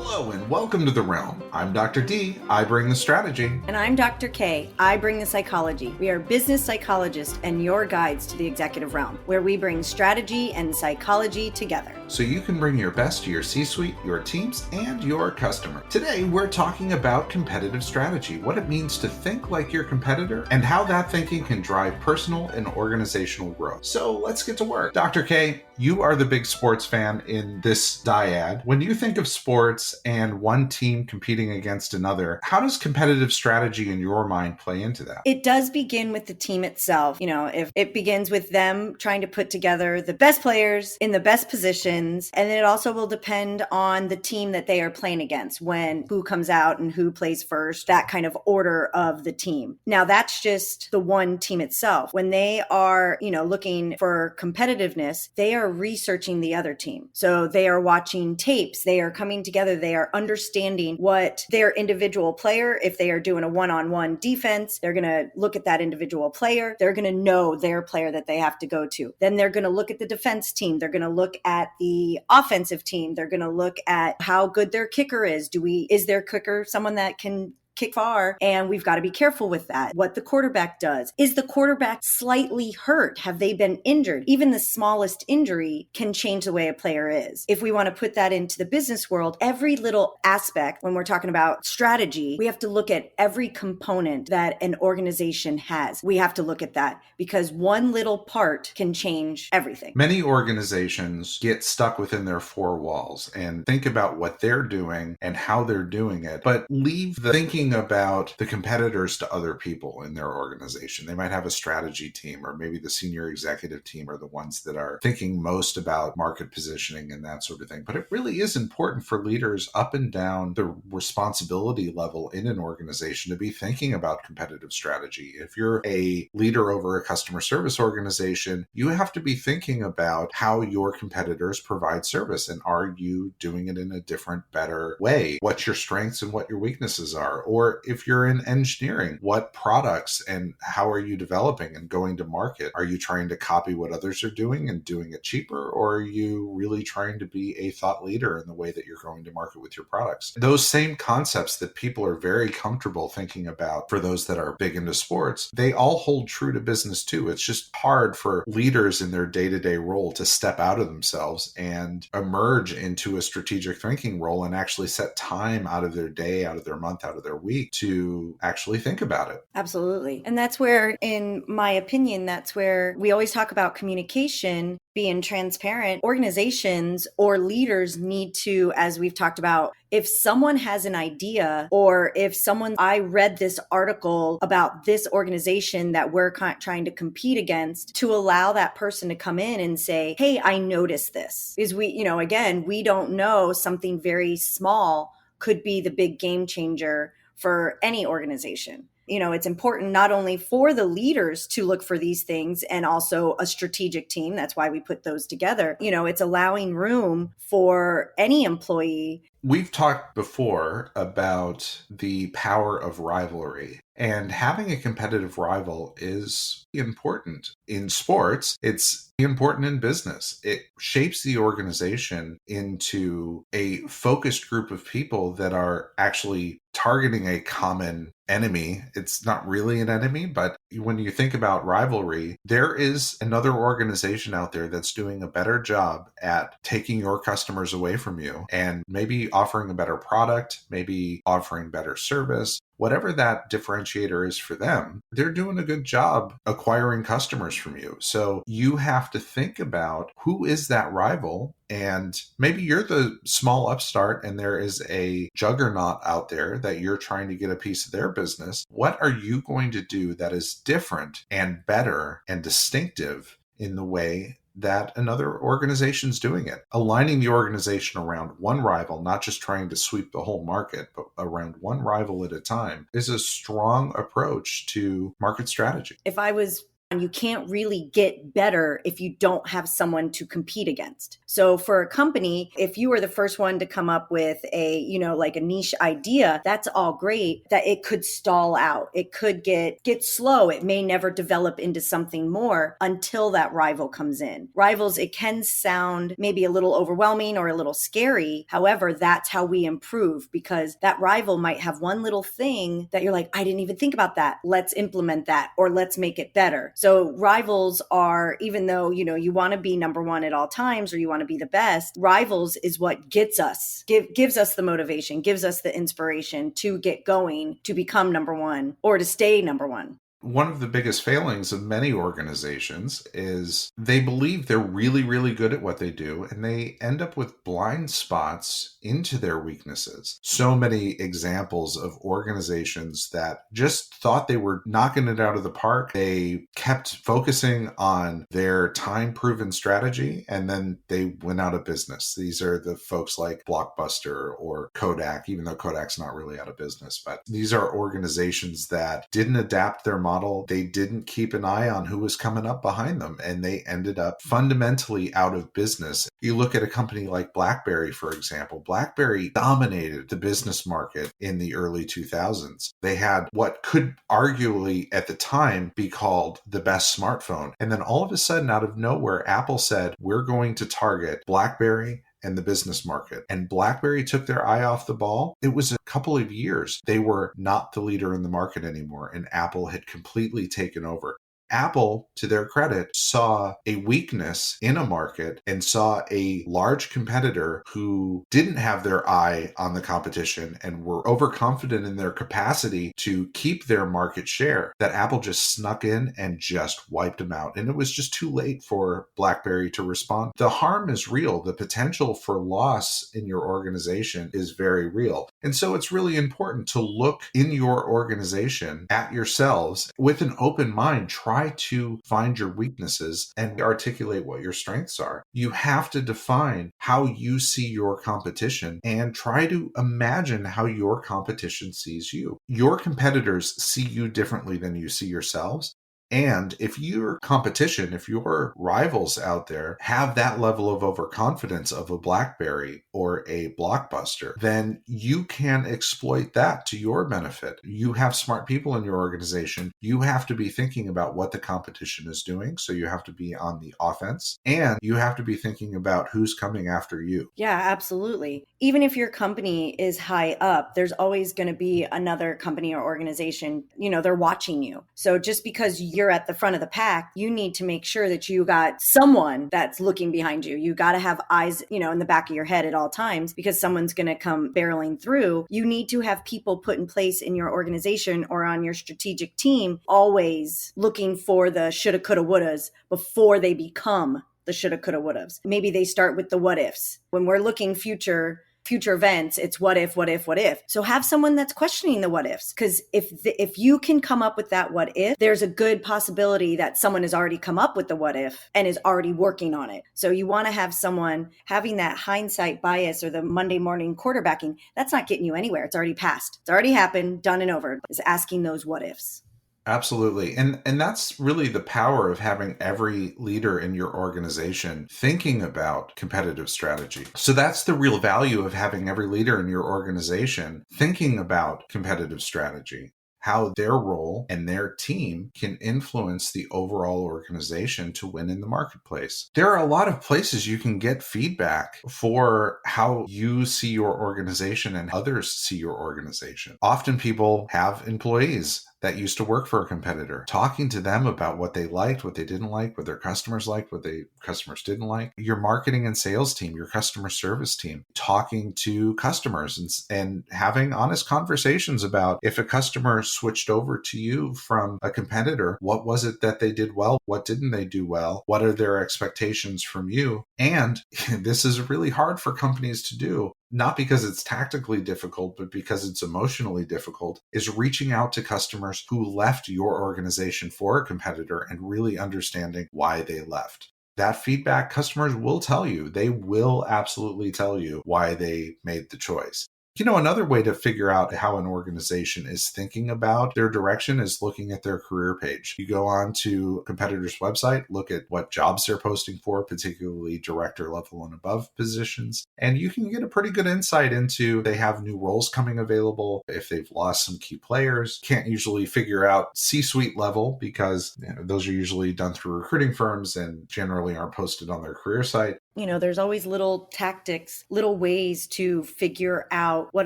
Hello and welcome to The Realm. I'm Dr. D. I bring the strategy. And I'm Dr. K. I bring the psychology. We are business psychologists and your guides to the executive realm, where we bring strategy and psychology together. So you can bring your best to your C-suite, your teams, and your customer. Today, we're talking about competitive strategy, what it means to think like your competitor, and how that thinking can drive personal and organizational growth. So let's get to work. Dr. K, you are the big sports fan in this dyad. When you think of sports and one team competing against another, how does competitive strategy in your mind play into that? It does begin with the team itself. If it begins with them trying to put together the best players in the best positions, and then it also will depend on the team that they are playing against, when who comes out and who plays first, that kind of order of the team. Now, that's just the one team itself. When they are, looking for competitiveness, they are researching the other team. So they are watching tapes, they are coming together, they are understanding what their individual player, if they are doing a one-on-one defense, they're going to look at that individual player. They're going to know their player that they have to go to. Then they're going to look at the defense team. They're going to look at the offensive team. They're going to look at how good their kicker is. Is their kicker someone that can kick far? And we've got to be careful with that. What the quarterback does. Is the quarterback slightly hurt? Have they been injured? Even the smallest injury can change the way a player is. If we want to put that into the business world, every little aspect, when we're talking about strategy, we have to look at every component that an organization has. We have to look at that because one little part can change everything. Many organizations get stuck within their four walls and think about what they're doing and how they're doing it, but leave the thinking about the competitors to other people in their organization. They might have a strategy team, or maybe the senior executive team are the ones that are thinking most about market positioning and that sort of thing. But it really is important for leaders up and down the responsibility level in an organization to be thinking about competitive strategy. If you're a leader over a customer service organization, you have to be thinking about how your competitors provide service, and are you doing it in a different, better way? What your strengths and what your weaknesses are. Or if you're in engineering, what products and how are you developing and going to market? Are you trying to copy what others are doing and doing it cheaper? Or are you really trying to be a thought leader in the way that you're going to market with your products? Those same concepts that people are very comfortable thinking about for those that are big into sports, they all hold true to business too. It's just hard for leaders in their day-to-day role to step out of themselves and emerge into a strategic thinking role and actually set time out of their day, out of their month, out of their week to actually think about it. Absolutely. And that's where, in my opinion, that's where we always talk about communication being transparent. Organizations or leaders need to, as we've talked about, if someone has an idea, or if I read this article about this organization that we're trying to compete against, to allow that person to come in and say, hey, I noticed this. Because we don't know, something very small could be the big game changer for any organization. It's important not only for the leaders to look for these things, and also a strategic team. That's why we put those together. It's allowing room for any employee. We've talked before about the power of rivalry, and having a competitive rival is important. In sports, it's important in business. It shapes the organization into a focused group of people that are actually targeting a common enemy. It's not really an enemy, but when you think about rivalry, there is another organization out there that's doing a better job at taking your customers away from you and maybe offering a better product, maybe offering better service. Whatever that differentiator is for them, they're doing a good job acquiring customers from you. So you have to think about who is that rival, and maybe you're the small upstart and there is a juggernaut out there that you're trying to get a piece of their business. What are you going to do that is different and better and distinctive in the way that another organization's doing it? Aligning the organization around one rival, not just trying to sweep the whole market, but around one rival at a time, is a strong approach to market strategy. If I was You can't really get better if you don't have someone to compete against. So for a company, if you are the first one to come up with a, like a niche idea, that's all great. That it could stall out. It could get slow. It may never develop into something more until that rival comes in. Rivals, it can sound maybe a little overwhelming or a little scary. However, that's how we improve, because that rival might have one little thing that you're like, I didn't even think about that. Let's implement that, or let's make it better. So rivals are, even though, you want to be number one at all times, or you want to be the best, rivals is what gets us, gives us the motivation, gives us the inspiration to get going, to become number one, or to stay number one. One of the biggest failings of many organizations is they believe they're really, really good at what they do, and they end up with blind spots into their weaknesses. So many examples of organizations that just thought they were knocking it out of the park. They kept focusing on their time-proven strategy, and then they went out of business. These are the folks like Blockbuster or Kodak, even though Kodak's not really out of business. But these are organizations that didn't adapt their model. They didn't keep an eye on who was coming up behind them, and they ended up fundamentally out of business. You look at a company like BlackBerry, for example. BlackBerry dominated the business market in the early 2000s. They had what could arguably at the time be called the best smartphone. And then all of a sudden, out of nowhere, Apple said, we're going to target BlackBerry and the business market. And BlackBerry took their eye off the ball. It was a couple of years. They were not the leader in the market anymore, and Apple had completely taken over. Apple, to their credit, saw a weakness in a market and saw a large competitor who didn't have their eye on the competition and were overconfident in their capacity to keep their market share, that Apple just snuck in and just wiped them out. And it was just too late for BlackBerry to respond. The harm is real. The potential for loss in your organization is very real. And so it's really important to look in your organization at yourselves with an open mind. Try to find your weaknesses and articulate what your strengths are. You have to define how you see your competition and try to imagine how your competition sees you. Your competitors see you differently than you see yourselves. And if your competition, if your rivals out there have that level of overconfidence of a BlackBerry or a Blockbuster, then you can exploit that to your benefit. You have smart people in your organization. You have to be thinking about what the competition is doing. So you have to be on the offense, and you have to be thinking about who's coming after you. Yeah, absolutely. Even if your company is high up, there's always going to be another company or organization, they're watching you. So just because you're at the front of the pack, you need to make sure that you got someone that's looking behind you. You got to have eyes, in the back of your head at all times, because someone's going to come barreling through. You need to have people put in place in your organization or on your strategic team, always looking for the shoulda, coulda, wouldas before they become the shoulda, coulda, wouldas. Maybe they start with the what ifs. When we're looking future events, it's what if, what if, what if. So have someone that's questioning the what ifs, because if you can come up with that what if, there's a good possibility that someone has already come up with the what if and is already working on it. So you want to have someone having that hindsight bias or the Monday morning quarterbacking. That's not getting you anywhere. It's already passed. It's already happened, done and over. It's asking those what ifs. Absolutely. And that's really the power of having every leader in your organization thinking about competitive strategy. So that's the real value of having every leader in your organization thinking about competitive strategy, how their role and their team can influence the overall organization to win in the marketplace. There are a lot of places you can get feedback for how you see your organization and others see your organization. Often people have employees that used to work for a competitor, talking to them about what they liked, what they didn't like, what their customers liked, what the customers didn't like. Your marketing and sales team, your customer service team, talking to customers and having honest conversations about if a customer switched over to you from a competitor, what was it that they did well? What didn't they do well? What are their expectations from you? And this is really hard for companies to do, not because it's tactically difficult, but because it's emotionally difficult, is reaching out to customers who left your organization for a competitor and really understanding why they left. That feedback, customers will tell you. They will absolutely tell you why they made the choice. Another way to figure out how an organization is thinking about their direction is looking at their career page. You go on to a competitor's website, look at what jobs they're posting for, particularly director level and above positions, and you can get a pretty good insight into they have new roles coming available, if they've lost some key players. Can't usually figure out C-suite level because those are usually done through recruiting firms and generally aren't posted on their career site. There's always little tactics, little ways to figure out what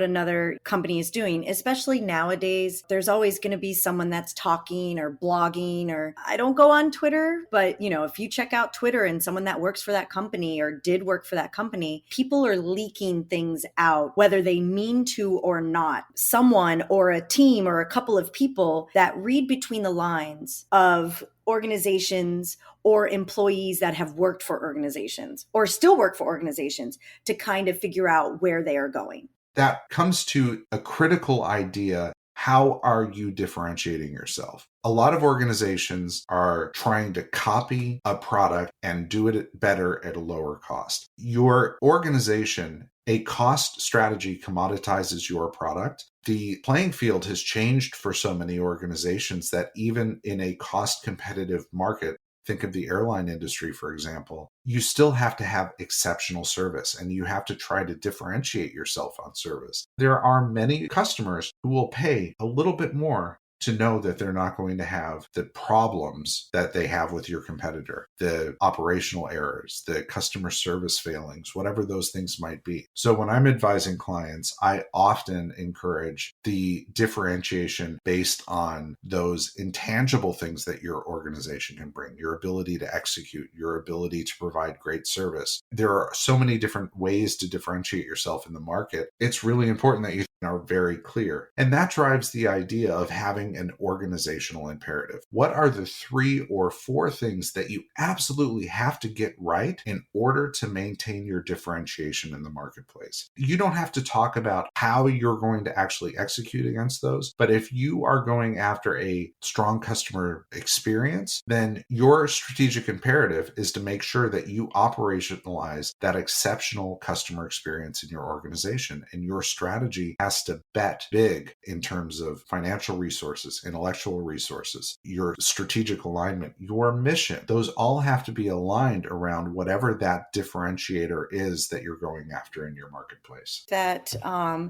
another company is doing, especially nowadays. There's always going to be someone that's talking or blogging, or I don't go on Twitter, but if you check out Twitter and someone that works for that company or did work for that company, people are leaking things out, whether they mean to or not. Someone or a team or a couple of people that read between the lines of organizations or employees that have worked for organizations or still work for organizations to kind of figure out where they are going. That comes to a critical idea. How are you differentiating yourself? A lot of organizations are trying to copy a product and do it better at a lower cost. Your organization, a cost strategy commoditizes your product. The playing field has changed for so many organizations that even in a cost competitive market, think of the airline industry, for example, you still have to have exceptional service and you have to try to differentiate yourself on service. There are many customers who will pay a little bit more to know that they're not going to have the problems that they have with your competitor, the operational errors, the customer service failings, whatever those things might be. So when I'm advising clients, I often encourage the differentiation based on those intangible things that your organization can bring, your ability to execute, your ability to provide great service. There are so many different ways to differentiate yourself in the market. It's really important that you are very clear. And that drives the idea of having an organizational imperative. What are the 3 or 4 things that you absolutely have to get right in order to maintain your differentiation in the marketplace? You don't have to talk about how you're going to actually execute against those, but if you are going after a strong customer experience, then your strategic imperative is to make sure that you operationalize that exceptional customer experience in your organization, and your strategy has to bet big in terms of financial resources, intellectual resources, your strategic alignment, your mission. Those all have to be aligned around whatever that differentiator is that you're going after in your marketplace. That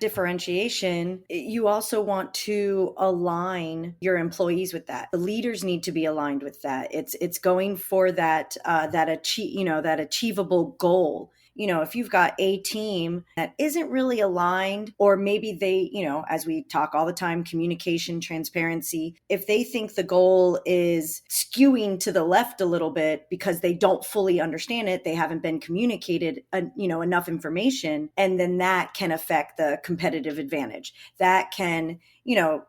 differentiation, you also want to align your employees with that. The leaders need to be aligned with that. It's going for that that achievable goal. If you've got a team that isn't really aligned, or maybe they, as we talk all the time, communication, transparency, if they think the goal is skewing to the left a little bit because they don't fully understand it, they haven't been communicated, enough information, and then that can affect the competitive advantage. That can, you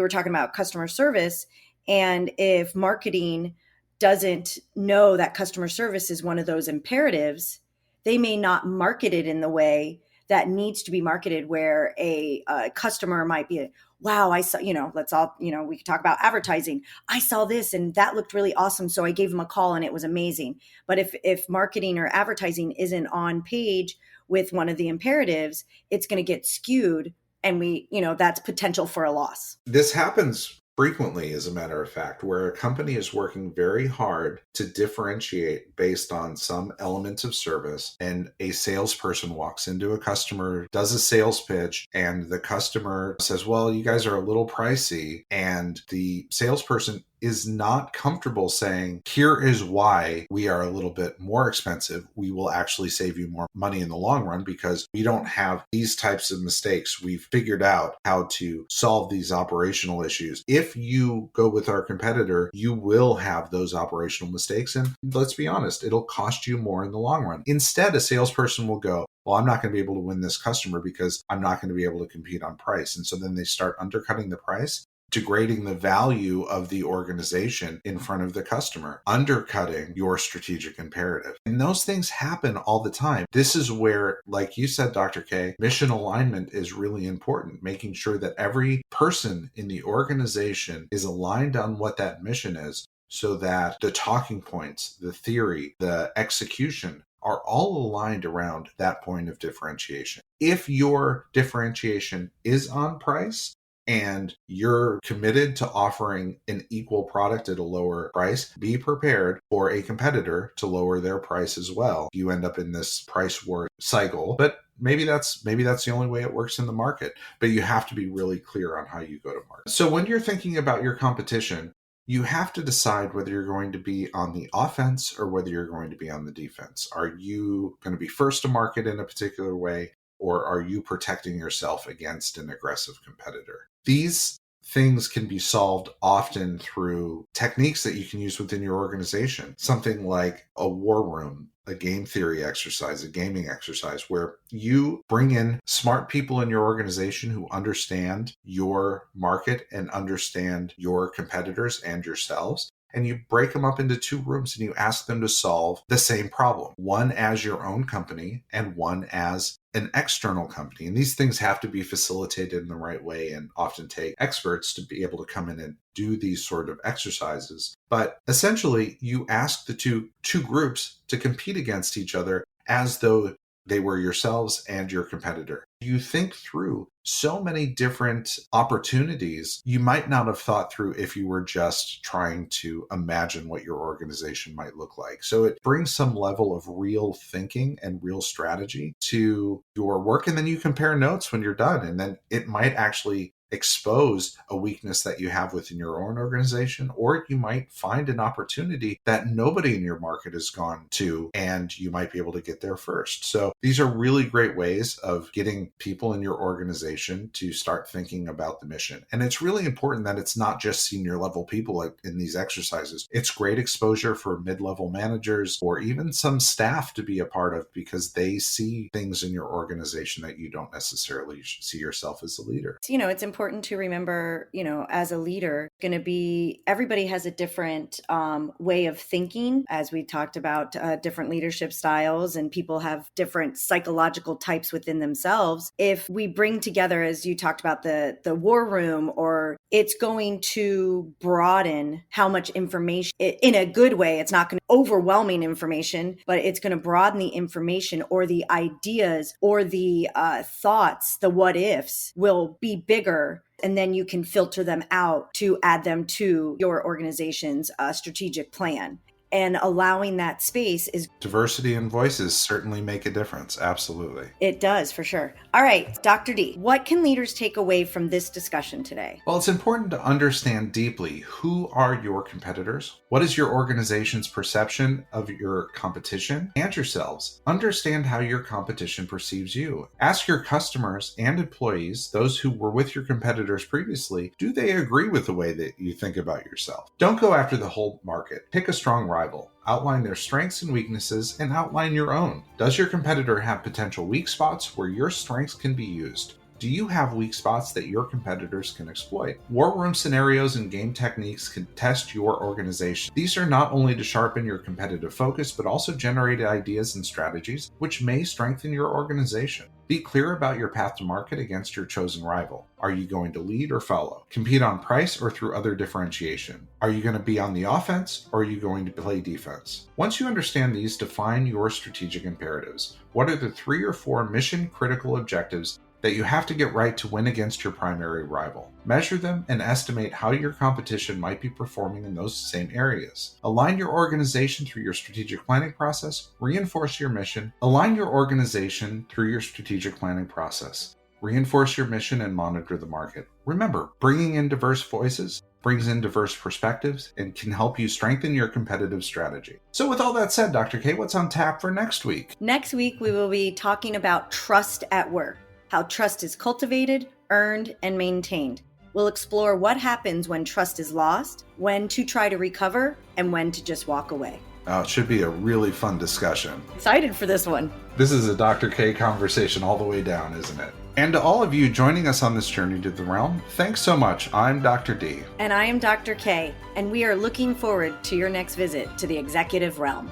were talking about customer service, and if marketing doesn't know that customer service is one of those imperatives, they may not market it in the way that needs to be marketed, where a customer might be, wow, I saw, let's all, we could talk about advertising. I saw this and that looked really awesome. So I gave them a call and it was amazing. But if marketing or advertising isn't on page with one of the imperatives, it's going to get skewed. And that's potential for a loss. This happens frequently, as a matter of fact, where a company is working very hard to differentiate based on some element of service, and a salesperson walks into a customer, does a sales pitch, and the customer says, well, you guys are a little pricey, and the salesperson is not comfortable saying, here is why we are a little bit more expensive. We will actually save you more money in the long run because we don't have these types of mistakes. We've figured out how to solve these operational issues. If you go with our competitor, you will have those operational mistakes. And let's be honest, it'll cost you more in the long run. Instead, a salesperson will go, well, I'm not going to be able to win this customer because I'm not going to be able to compete on price. And so then they start undercutting the price, degrading the value of the organization in front of the customer, undercutting your strategic imperative. And those things happen all the time. This is where, like you said, Dr. K, mission alignment is really important, making sure that every person in the organization is aligned on what that mission is, so that the talking points, the theory, the execution are all aligned around that point of differentiation. If your differentiation is on price, and you're committed to offering an equal product at a lower price, be prepared for a competitor to lower their price as well. You end up in this price war cycle, but maybe that's the only way it works in the market. But you have to be really clear on how you go to market. So when you're thinking about your competition, you have to decide whether you're going to be on the offense or whether you're going to be on the defense. Are you going to be first to market in a particular way, or are you protecting yourself against an aggressive competitor? These things can be solved often through techniques that you can use within your organization. Something like a war room, a game theory exercise, a gaming exercise, where you bring in smart people in your organization who understand your market and understand your competitors and yourselves. And you break them up into two rooms and you ask them to solve the same problem, one as your own company and one as an external company. And these things have to be facilitated in the right way and often take experts to be able to come in and do these sort of exercises. But essentially, you ask the two groups to compete against each other as though they were yourselves and your competitor. You think through so many different opportunities you might not have thought through if you were just trying to imagine what your organization might look like. So it brings some level of real thinking and real strategy to your work. And then you compare notes when you're done. And then it might actually expose a weakness that you have within your own organization, or you might find an opportunity that nobody in your market has gone to, and you might be able to get there first. So these are really great ways of getting people in your organization to start thinking about the mission. And it's really important that it's not just senior level people in these exercises. It's great exposure for mid-level managers or even some staff to be a part of, because they see things in your organization that you don't necessarily see yourself as a leader. It's important to remember, as a leader, everybody has a different way of thinking. As we talked about, different leadership styles, and people have different psychological types within themselves. If we bring together, as you talked about, the war room, or it's going to broaden how much information, in a good way. It's not going to overwhelming information, but it's going to broaden the information, or the ideas, or the thoughts, the what ifs will be bigger. And then you can filter them out to add them to your organization's strategic plan. And allowing that space is... Diversity in voices certainly make a difference. Absolutely. It does, for sure. All right, Dr. D, what can leaders take away from this discussion today? Well, it's important to understand deeply who are your competitors, what is your organization's perception of your competition and yourselves. Understand how your competition perceives you. Ask your customers and employees, those who were with your competitors previously, do they agree with the way that you think about yourself? Don't go after the whole market. Pick a strong rival. Outline their strengths and weaknesses, and outline your own. Does your competitor have potential weak spots where your strengths can be used? Do you have weak spots that your competitors can exploit? War room scenarios and game techniques can test your organization. These are not only to sharpen your competitive focus, but also generate ideas and strategies which may strengthen your organization. Be clear about your path to market against your chosen rival. Are you going to lead or follow? Compete on price or through other differentiation? Are you going to be on the offense, or are you going to play defense? Once you understand these, define your strategic imperatives. What are the 3 or 4 mission-critical objectives that you have to get right to win against your primary rival? Measure them and estimate how your competition might be performing in those same areas. Align your organization through your strategic planning process. Reinforce your mission. Align your organization through your strategic planning process. Reinforce your mission and monitor the market. Remember, bringing in diverse voices brings in diverse perspectives and can help you strengthen your competitive strategy. So with all that said, Dr. K, what's on tap for next week? Next week, we will be talking about trust at work. How trust is cultivated, earned, and maintained. We'll explore what happens when trust is lost, when to try to recover, and when to just walk away. It should be a really fun discussion. Excited for this one. This is a Dr. K conversation all the way down, isn't it? And to all of you joining us on this journey to the realm, thanks so much. I'm Dr. D. And I am Dr. K, and we are looking forward to your next visit to the executive realm.